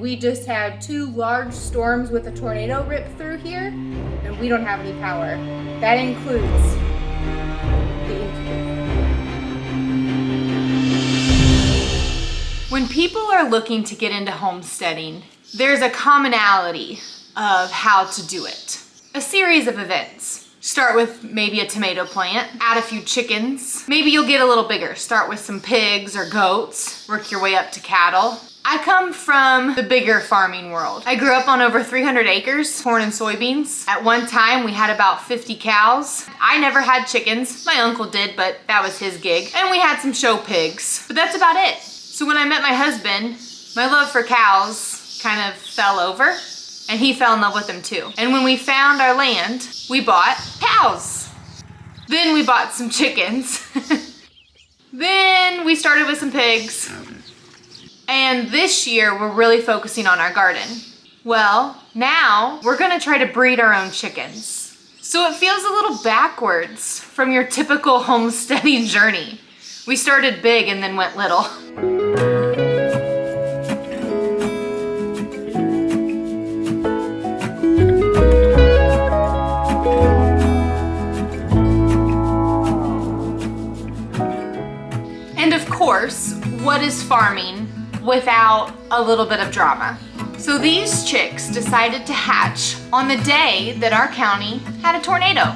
We just had 2 large storms with a tornado rip through here, and we don't have any power. That includes the incubator. When people are looking to get into homesteading, there's a commonality of how to do it. A series of events. Start with maybe a tomato plant, add a few chickens. Maybe you'll get a little bigger. Start with some pigs or goats, work your way up to cattle. I come from the bigger farming world. I grew up on over 300 acres, corn and soybeans. At one time, we had about 50 cows. I never had chickens. My uncle did, but that was his gig. And we had some show pigs, but that's about it. So when I met my husband, my love for cows kind of fell over, and he fell in love with them too. And when we found our land, we bought cows. Then we bought some chickens. Then we started with some pigs. And this year, we're really focusing on our garden. Well, now we're gonna try to breed our own chickens. So it feels a little backwards from your typical homesteading journey. We started big and then went little. And of course, what is farming without a little bit of drama? So these chicks decided to hatch on the day that our county had a tornado.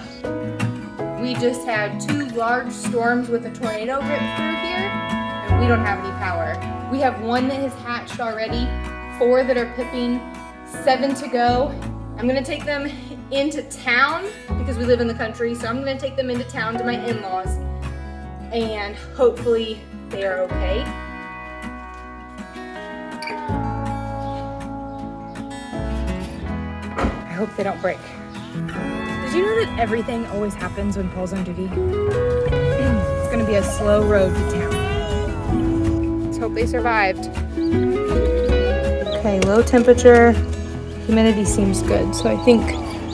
We just had 2 large storms with a tornado rip through here, and we don't have any power. We have 1 that has hatched already, 4 that are pipping, 7 to go. I'm gonna take them into town because we live in the country, so I'm gonna take them into town to my in-laws, and hopefully they are okay. I hope they don't break. Did you know that everything always happens when Paul's on duty? It's gonna be a slow road to town. Let's hope they survived. Okay, low temperature, humidity seems good, so I think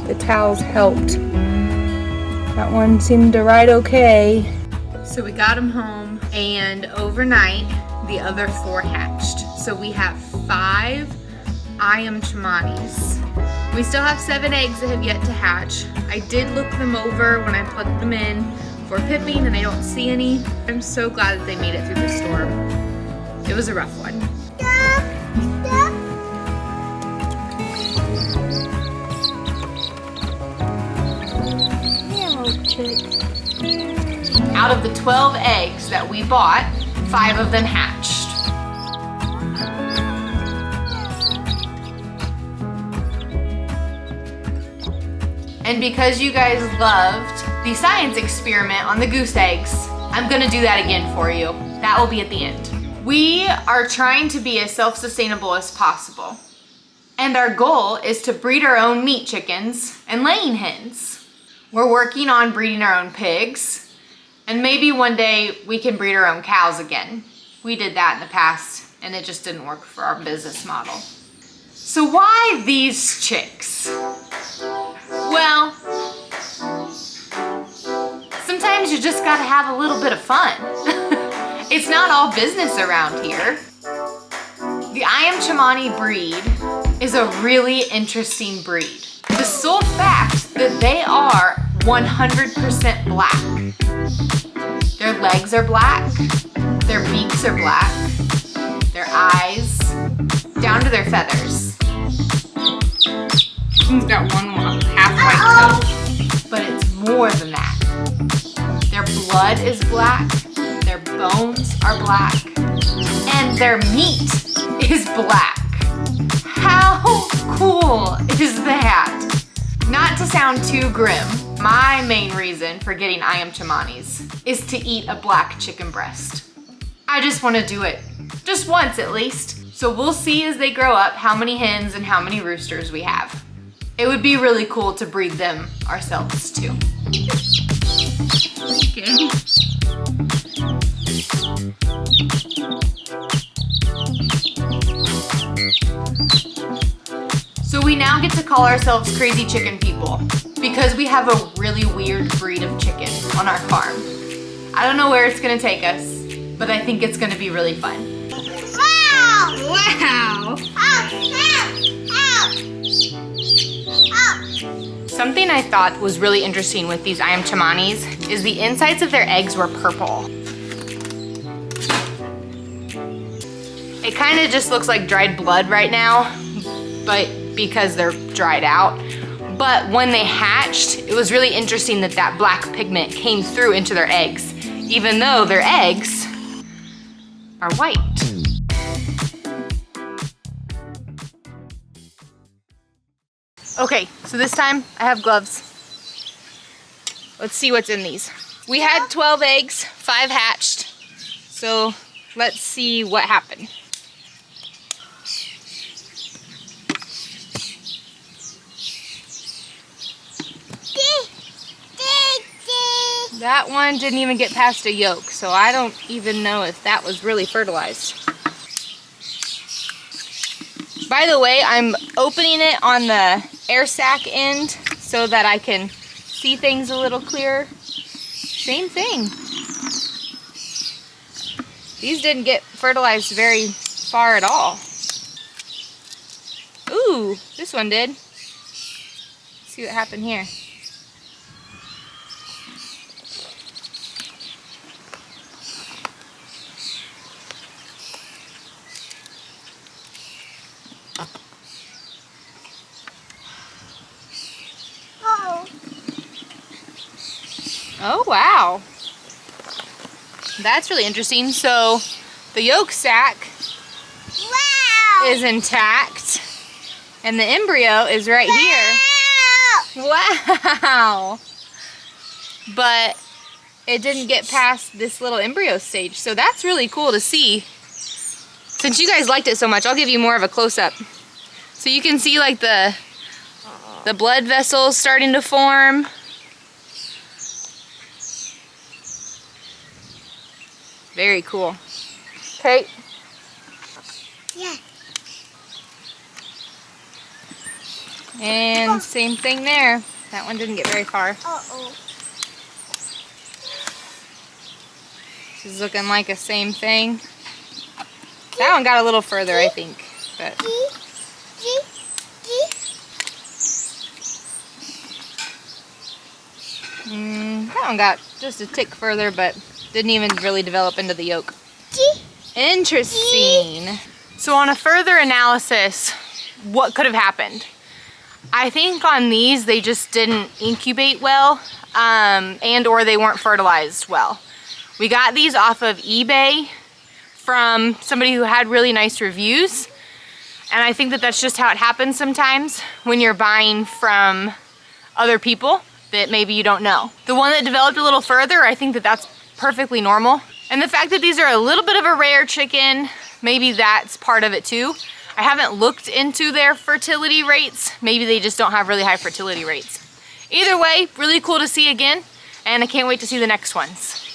the towels helped. That one seemed to ride okay. So we got them home, and overnight, the other 4 hatched. So we have 5 Chamanis. We still have 7 eggs that have yet to hatch. I did look them over when I plugged them in for pipping, and I don't see any. I'm so glad that they made it through the storm. It was a rough one. Hello, chick. Out of the 12 eggs that we bought, 5 of them hatched. And because you guys loved the science experiment on the goose eggs, I'm gonna do that again for you. That will be at the end. We are trying to be as self-sustainable as possible. And our goal is to breed our own meat chickens and laying hens. We're working on breeding our own pigs, and maybe one day we can breed our own cows again. We did that in the past, and it just didn't work for our business model. So why these chicks? Well, sometimes you just gotta have a little bit of fun. It's not all business around here. The Chamani breed is a really interesting breed. The sole fact that they are 100% black. Their legs are black, their beaks are black, their eyes, down to their feathers. One's got one half white toe, but it's more than that. Their blood is black, their bones are black, and their meat is black. How cool is that? Not to sound too grim, my main reason for getting Chamanis is to eat a black chicken breast. I just want to do it, just once at least. So we'll see as they grow up how many hens and how many roosters we have. It would be really cool to breed them ourselves too. Okay. So we now get to call ourselves crazy chicken people because we have a really weird breed of chicken on our farm. I don't know where it's gonna take us, but I think it's gonna be really fun. Wow! Wow. Something I thought was really interesting with these Ayam is the insides of their eggs were purple. It kind of just looks like dried blood right now, but because they're dried out. But when they hatched, it was really interesting that that black pigment came through into their eggs, even though their eggs are white. Okay, so this time I have gloves. Let's see what's in these. We had 12 eggs, 5 hatched. So let's see what happened. That one didn't even get past a yolk, so I don't even know if that was really fertilized. By the way, I'm opening it on the air sac end so that I can see things a little clearer. Same thing. These didn't get fertilized very far at all. Ooh, this one did. Let's see what happened here. Oh, wow. That's really interesting. So the yolk sac is intact and the embryo is right here. Wow. But it didn't get past this little embryo stage. So that's really cool to see. Since you guys liked it so much, I'll give you more of a close-up. So you can see like the blood vessels starting to form. Very cool. Okay. Yeah. And same thing there. That one didn't get very far. Uh-oh. This is looking like the same thing. That one got a little further, I think. But that one got just a tick further, but didn't even really develop into the yolk. Interesting. So on a further analysis, what could have happened? I think on these, they just didn't incubate well, and or they weren't fertilized well. We got these off of eBay from somebody who had really nice reviews. And I think that that's just how it happens sometimes when you're buying from other people that maybe you don't know. The one that developed a little further, I think that that's perfectly normal. And the fact that these are a little bit of a rare chicken, maybe that's part of it too. I haven't looked into their fertility rates. Maybe they just don't have really high fertility rates. Either way, really cool to see again, and I can't wait to see the next ones.